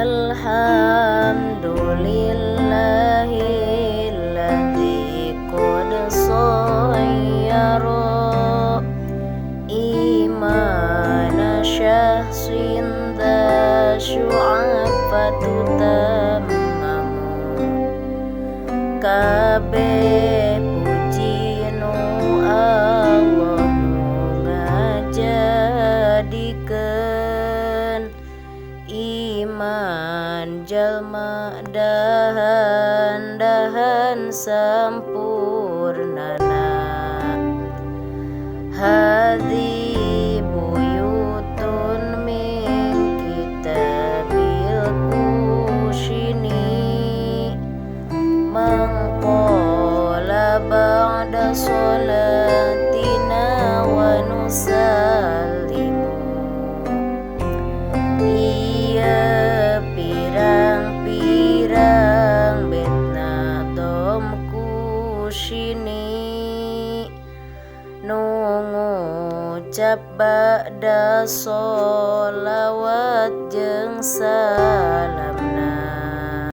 Alhamdulillahilladzi qad sayyara imana syahsin dha syu'afatu tammamu kabeh puji nu Allah nu ngajadikeun iman jalma dahan sampurnana hadhi buyutun min kitabil kushini mangqala ba'da sholatina wa nusallimu iya pirang-pirang betna dom kushini nu ngucap ba'da sholawat jeung salam